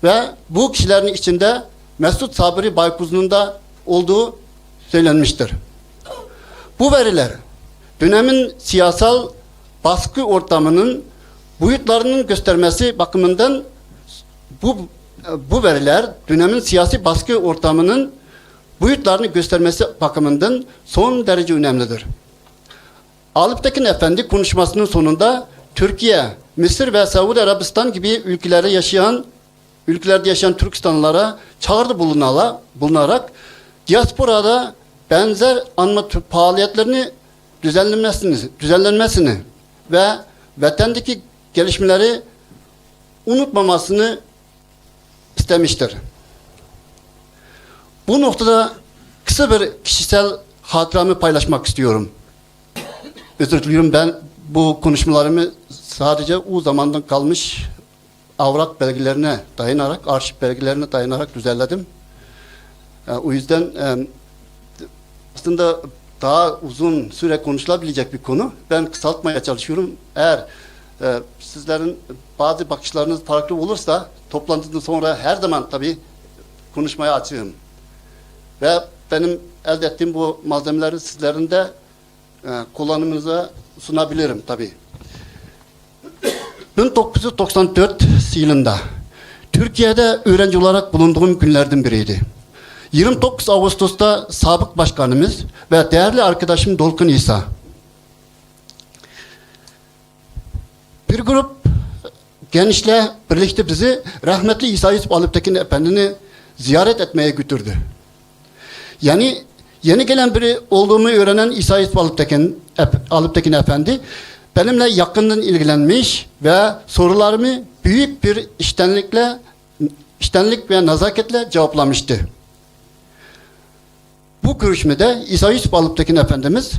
Ve bu kişilerin içinde Mesut Sabri Baykuzu'nun da olduğu söylenmiştir. Bu veriler dönemin siyasal baskı ortamının boyutlarının göstermesi bakımından bu veriler dönemin siyasi baskı ortamının boyutlarını göstermesi bakımından son derece önemlidir. Alıptekin Efendi konuşmasının sonunda Türkiye, Mısır ve Suudi Arabistan gibi ülkelerde yaşayan Türkistanlılara çağrıda bulunarak diasporada benzer anma faaliyetlerini düzenlenmesini ve vatandaki gelişmeleri unutmamasını istemiştir. Bu noktada kısa bir kişisel hatıramı paylaşmak istiyorum. Özür diliyorum, ben bu konuşmalarımı sadece o zamandan kalmış avrak belgelerine dayanarak, arşiv belgelerine dayanarak düzenledim. O yüzden aslında daha uzun süre konuşulabilecek bir konu. Ben kısaltmaya çalışıyorum. Eğer sizlerin bazı bakışlarınız farklı olursa toplantıdan sonra her zaman tabii konuşmaya açığım. Ve benim elde ettiğim bu malzemeleri sizlerin de kullanımınıza sunabilirim tabii. 1994 yılında Türkiye'de öğrenci olarak bulunduğum günlerden biriydi. 29 Ağustos'ta sabık başkanımız ve değerli arkadaşım Dolkun İsa bir grup gençle birlikte bizi rahmetli İsa Yusuf Alıptekin Efendi'ni ziyaret etmeye götürdü. Yani yeni gelen biri olduğumu öğrenen İsa Yusuf Alıptekin Efendi benimle yakından ilgilenmiş ve sorularımı büyük bir içtenlik ve nezaketle cevaplamıştı. Bu görüşmede İsa Yusuf Alıptekin Efendimiz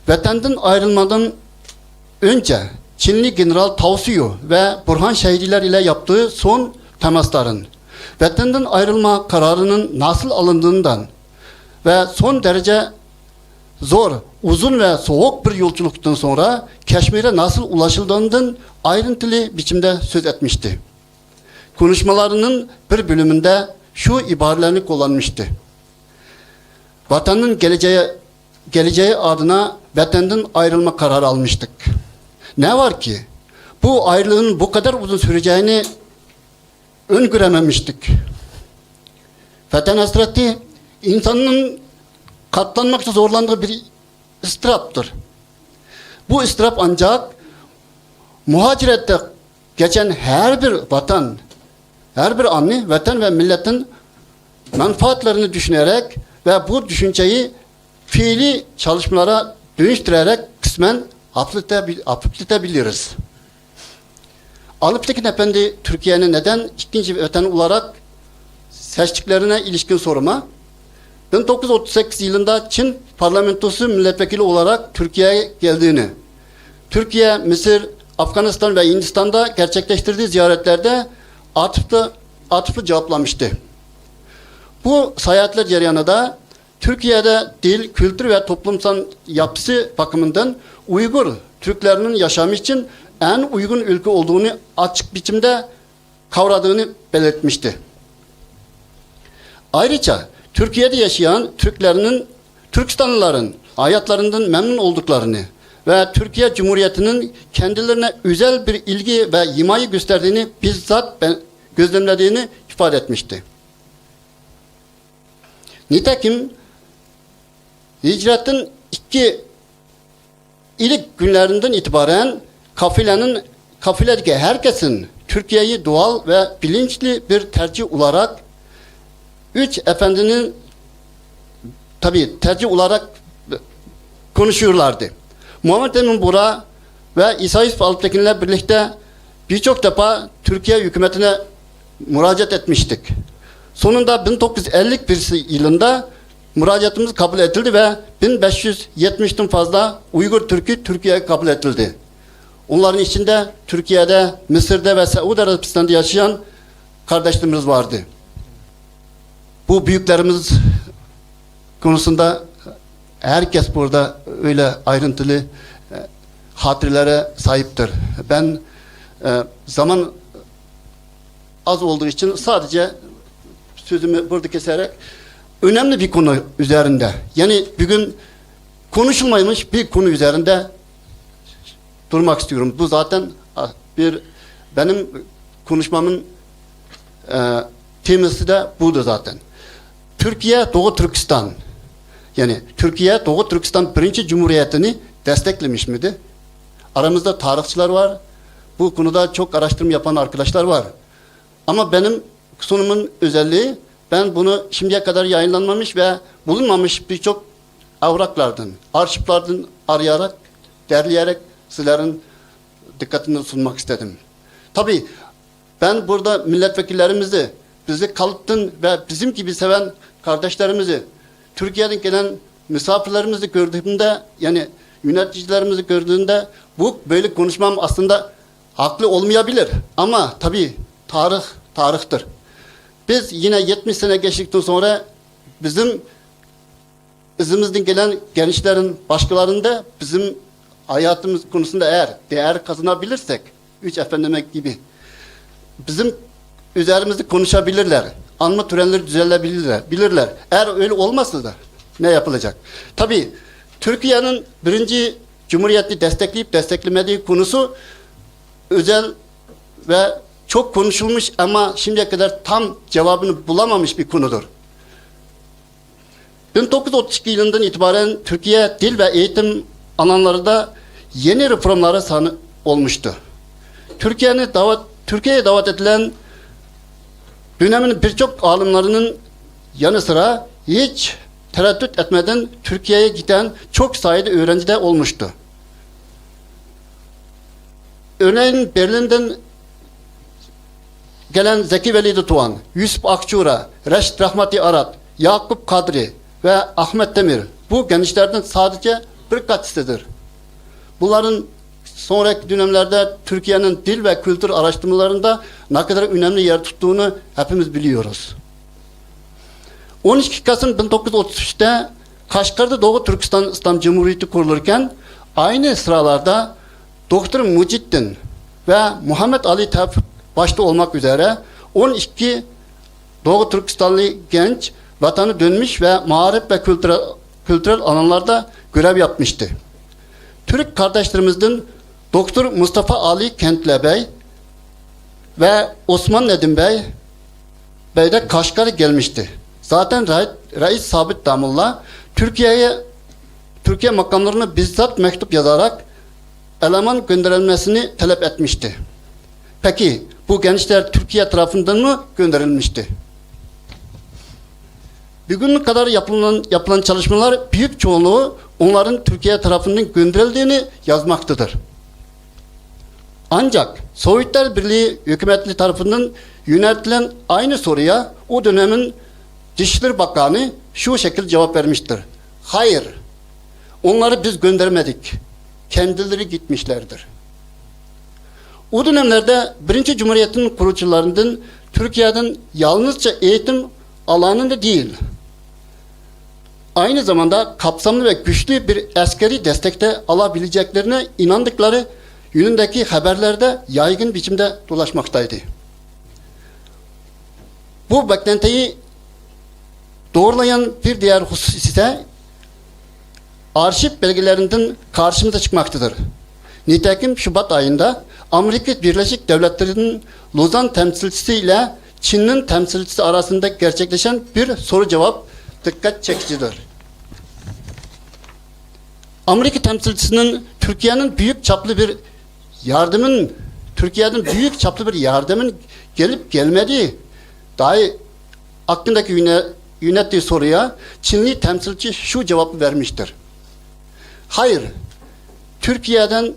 vatandan ayrılmadan önce Çinli General Tao Suyu ve Burhan Şehidiler ile yaptığı son temasların vatandan ayrılma kararının nasıl alındığından ve son derece zor, uzun ve soğuk bir yolculuktan sonra Keşmir'e nasıl ulaşıldığından ayrıntılı biçimde söz etmişti. Konuşmalarının bir bölümünde şu ibarelerini kullanmıştı. Vatanın geleceği adına vatandan ayrılma kararı almıştık. Ne var ki bu ayrılığın bu kadar uzun süreceğini öngörememiştik. Vatan hasreti insanın katlanmakta zorlandığı bir ıstıraptır. Bu ıstırap ancak muhacirette geçen her bir vatan, her bir anne, vatan ve milletin menfaatlerini düşünerek ve bu düşünceyi fiili çalışmalara dönüştürerek kısmen hafifletebiliriz. Alptekin Efendi Türkiye'nin neden ikinci vatan olarak seçtiklerine ilişkin soruma 1938 yılında Çin parlamentosu milletvekili olarak Türkiye'ye geldiğini, Türkiye, Mısır, Afganistan ve Hindistan'da gerçekleştirdiği ziyaretlerde atıflı cevaplamıştı. Bu seyahatler cereyanında Türkiye'de dil, kültür ve toplumsal yapısı bakımından Uygur Türklerinin yaşamı için en uygun ülke olduğunu açık biçimde kavradığını belirtmişti. Ayrıca Türkiye'de yaşayan Türkistanlıların hayatlarından memnun olduklarını ve Türkiye Cumhuriyeti'nin kendilerine özel bir ilgi ve himaye gösterdiğini bizzat gözlemlediğini ifade etmişti. Nitekim hicretin ilk günlerinden itibaren kafiledeki herkesin Türkiye'yi doğal ve bilinçli bir tercih olarak efendinin tercih olarak konuşuyorlardı. Muhammed Emin Bora ve İsa Yusuf Alptekin'le birlikte birçok defa Türkiye hükümetine müracaat etmiştik. Sonunda 1951 yılında müracaatımız kabul edildi ve 1570'ten fazla Uygur Türk'ü Türkiye'ye kabul edildi. Onların içinde Türkiye'de, Mısır'da ve Suudi Arabistan'da yaşayan kardeşlerimiz vardı. Bu büyüklerimiz konusunda herkes burada öyle ayrıntılı hatırlara sahiptir. Ben zaman az olduğu için sadece sözümü burada keserek önemli bir konu üzerinde, yani bugün konuşulmamış bir konu üzerinde durmak istiyorum. Bu zaten benim konuşmamın teması da budur zaten. Türkiye Doğu Türkistan, yani Türkiye Doğu Türkistan birinci Cumhuriyeti'ni desteklemiş miydi? Aramızda tarihçiler var. Bu konuda çok araştırma yapan arkadaşlar var. Ama benim sunumun özelliği, ben bunu şimdiye kadar yayınlanmamış ve bulunmamış birçok avraklardan, arşivlerden arayarak, derleyerek sizlerin dikkatini sunmak istedim. Tabii ben burada milletvekillerimizi, bizi kalıttın ve bizim gibi seven kardeşlerimizi, Türkiye'den gelen misafirlerimizi gördüğümde, yani yöneticilerimizi gördüğünde bu böyle konuşmam aslında haklı olmayabilir. Ama tabii tarihtir. Biz yine 70 sene geçtikten sonra bizim izimizden gelen gençlerin başkalarında bizim hayatımız konusunda eğer değer kazanabilirsek, üç efendime gibi bizim üzerimizde konuşabilirler. Anma törenleri düzenleyebilirler. Eğer öyle olmazsa da ne yapılacak? Tabii Türkiye'nin birinci Cumhuriyeti destekleyip desteklemediği konusu özel ve çok konuşulmuş ama şimdiye kadar tam cevabını bulamamış bir konudur. 1932 yılından itibaren Türkiye dil ve eğitim alanlarında yeni reformlara olmuştu. Türkiye'ye davet edilen dönemin birçok alimlerinin yanı sıra hiç tereddüt etmeden Türkiye'ye giden çok sayıda öğrenci de olmuştu. Örneğin Berlin'den gelen Zeki Velidi Tuğan, Yusuf Akçura, Reşit Rahmati Arat, Yakup Kadri ve Ahmet Demir bu gençlerden sadece birkaçısıdır. Bunların sonraki dönemlerde Türkiye'nin dil ve kültür araştırmalarında ne kadar önemli yer tuttuğunu hepimiz biliyoruz. 12 Kasım 1933'te Kaşgar'da Doğu Türkistan İslam Cumhuriyeti kurulurken aynı sıralarda Doktor Muciddin ve Muhammed Ali Tevfik başta olmak üzere 12 Doğu Türkistanlı genç vatanı dönmüş ve maarif ve kültürel alanlarda görev yapmıştı. Türk kardeşlerimizden Doktor Mustafa Ali Kentle Bey ve Osman Nedim Bey de Kaşgar'a gelmişti. Zaten Reis Sabit Damullah Türkiye makamlarına bizzat mektup yazarak eleman gönderilmesini talep etmişti. Peki bu gençler Türkiye tarafından mı gönderilmişti? Bugüne kadar yapılan çalışmalar büyük çoğunluğu onların Türkiye tarafından gönderildiğini yazmaktadır. Ancak Sovyetler Birliği hükümetleri tarafından yöneltilen aynı soruya o dönemin Dışişleri Bakanı şu şekilde cevap vermiştir. Hayır, onları biz göndermedik. Kendileri gitmişlerdir. O dönemlerde 1. Cumhuriyet'in kurucularından Türkiye'den yalnızca eğitim alanında değil, aynı zamanda kapsamlı ve güçlü bir askeri destekte alabileceklerine inandıkları yönündeki haberlerde yaygın biçimde dolaşmaktaydı. Bu beklentiyi doğrulayan bir diğer husus ise arşiv belgelerinden karşımıza çıkmaktadır. Nitekim Şubat ayında Amerika Birleşik Devletleri'nin Lozan temsilcisi ile Çin'in temsilcisi arasında gerçekleşen bir soru cevap dikkat çekicidir. Amerika temsilcisinin Türkiye'nin büyük çaplı bir yardımın gelip gelmediği dahi aklındaki yönettiği soruya Çinli temsilci şu cevabı vermiştir. Hayır, Türkiye'nin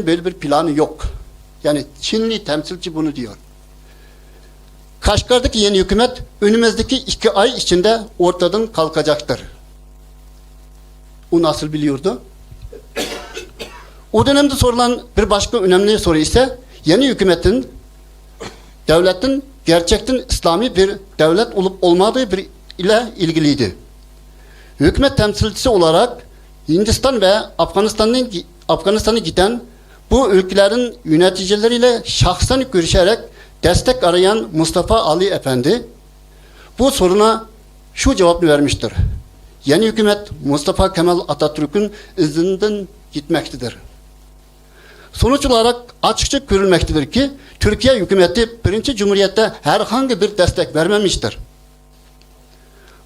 böyle bir planı yok. Yani Çinli temsilci bunu diyor. Kaşgar'daki yeni hükümet önümüzdeki 2 ay içinde ortadan kalkacaktır. O nasıl biliyordu? O dönemde sorulan bir başka önemli soru ise yeni hükümetin, devletin gerçekten İslami bir devlet olup olmadığı ile ilgiliydi. Hükümet temsilcisi olarak Hindistan ve Afganistan'a giden bu ülkelerin yöneticileriyle şahsen görüşerek destek arayan Mustafa Ali Efendi bu soruna şu cevabı vermiştir. Yeni hükümet Mustafa Kemal Atatürk'ün izinden gitmektedir. Sonuç olarak açıkça görülmektedir ki Türkiye hükümeti 1. Cumhuriyet'te herhangi bir destek vermemiştir.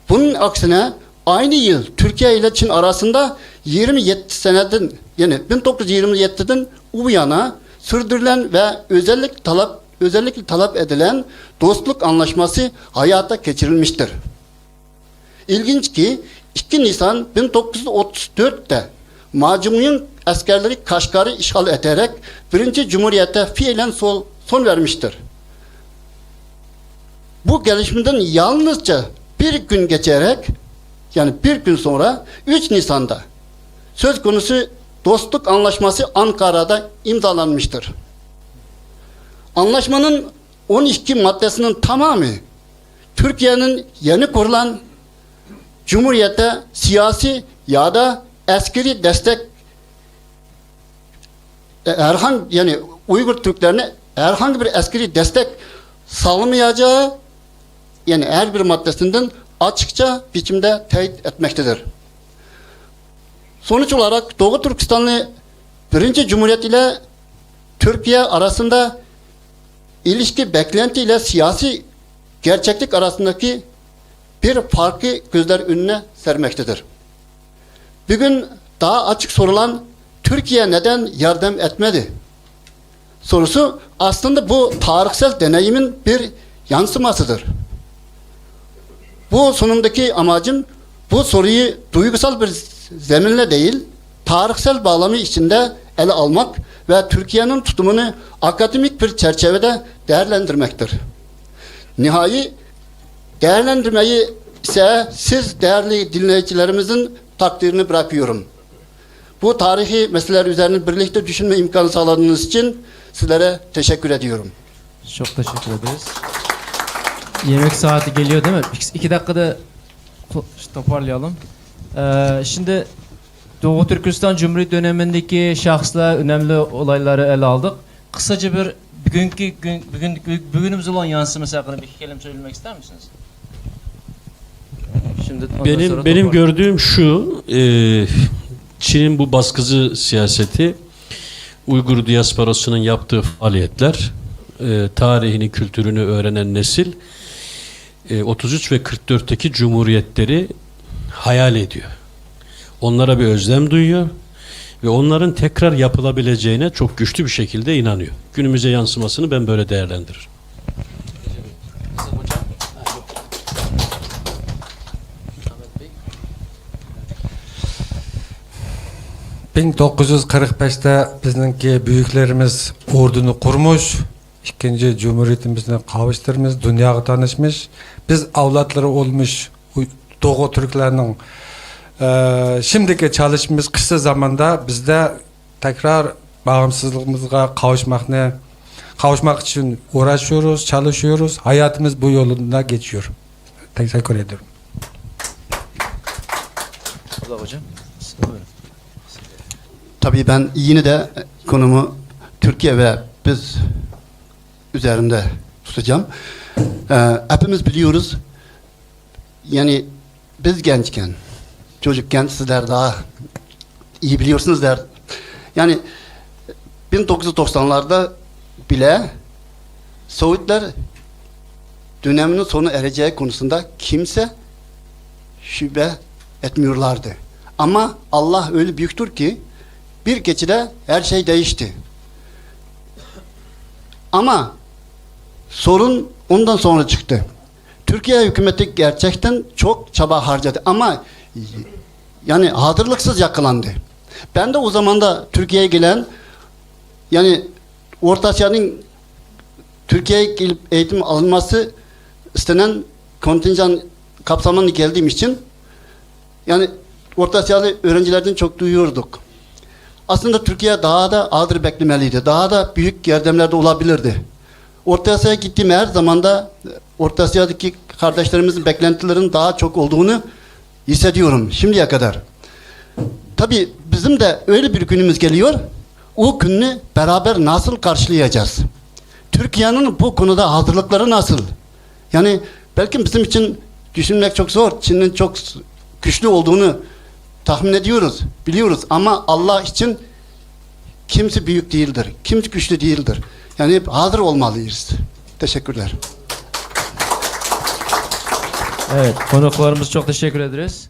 Bunun aksine aynı yıl Türkiye ile Çin arasında 27 seneden yani 1927'den bu yana sürdürülen ve özellikle talep edilen dostluk anlaşması hayata geçirilmiştir. İlginç ki 2 Nisan 1934'te Macum'un askerleri Kaşgar'ı işgal ederek 1. Cumhuriyet'e fiilen son vermiştir. Bu gelişmeden yalnızca bir gün geçerek yani bir gün sonra 3 Nisan'da söz konusu dostluk anlaşması Ankara'da imzalanmıştır. Anlaşmanın 12 maddesinin tamamı Türkiye'nin yeni kurulan Cumhuriyete siyasi ya da askeri destek yani Uygur Türklerine herhangi bir askeri destek sağlamayacağı yani her bir maddesinden açıkça biçimde teyit etmektedir. Sonuç olarak Doğu Türkistanlı 1. Cumhuriyet ile Türkiye arasında ilişki beklenti ile siyasi gerçeklik arasındaki bir farkı gözler önüne sermektedir. Bugün daha açık sorulan Türkiye neden yardım etmedi sorusu aslında bu tarihsel deneyimin bir yansımasıdır. Bu sonundaki amacım bu soruyu duygusal bir zeminle değil, tarihsel bağlamı içinde ele almak ve Türkiye'nin tutumunu akademik bir çerçevede değerlendirmektir. Nihai değerlendirmeyi ise siz değerli dinleyicilerimizin takdirini bırakıyorum. Bu tarihi meseleler üzerine birlikte düşünme imkanı sağladığınız için sizlere teşekkür ediyorum. Çok teşekkür ederiz. Yemek saati geliyor değil mi? 2 dakikada toparlayalım. Şimdi Doğu Türkistan Cumhuriyeti dönemindeki şahslar, önemli olayları ele aldık. Kısaca bir bugünümüz olan yansıması hakkında bir iki kelime söylemek ister misiniz? Şimdi Benim gördüğüm şu, Çin'in bu baskıcı siyaseti, Uygur diasporasının yaptığı faaliyetler, tarihini, kültürünü öğrenen nesil 33 ve 44'teki cumhuriyetleri hayal ediyor. Onlara bir özlem duyuyor ve onların tekrar yapılabileceğine çok güçlü bir şekilde inanıyor. Günümüze yansımasını ben böyle değerlendiririm. 1945'te bizdeki büyüklerimiz ordunu kurmuş, ikinci cumhuriyetimizni kavuşturmuş, dünyaya tanışmış. Biz avlatları olmuş Doğu Türklerinin şimdiki çalışmamız kısa zamanda bizde tekrar bağımsızlığımıza kavuşmak için uğraşıyoruz, çalışıyoruz. Hayatımız bu yolunda geçiyor. Teşekkür ederim. hocam. Tabii ben yine de konumu Türkiye ve biz üzerinde tutacağım. Hepimiz biliyoruz. Yani biz gençken, çocukken sizler daha iyi biliyorsunuz der. Yani 1990'larda bile Sovyetler döneminin sonu ereceği konusunda kimse şüphe etmiyorlardı. Ama Allah öyle büyüktür ki bir gecede her şey değişti. Ama sorun ondan sonra çıktı. Türkiye hükümeti gerçekten çok çaba harcadı ama yani hazırlıksız yakalandı. Ben de o zaman da Türkiye'ye gelen yani Orta Asya'nın Türkiye'ye gelip eğitim alınması istenen kontenjan kapsamına geldiğim için yani Orta Asyalı öğrencilerden çok duyuyorduk. Aslında Türkiye daha da ağır beklemeliydi. Daha da büyük yardımlarda olabilirdi. Orta Asya'ya gittiğim her zaman da Orta Asya'daki kardeşlerimizin beklentilerinin daha çok olduğunu hissediyorum şimdiye kadar. Tabii bizim de öyle bir günümüz geliyor. O günü beraber nasıl karşılayacağız? Türkiye'nin bu konuda hazırlıkları nasıl? Yani belki bizim için düşünmek çok zor. Çin'in çok güçlü olduğunu tahmin ediyoruz, biliyoruz ama Allah için kimse büyük değildir, kimse güçlü değildir. Yani hep hazır olmalıyız. Teşekkürler. Evet, konuklarımız çok teşekkür ederiz.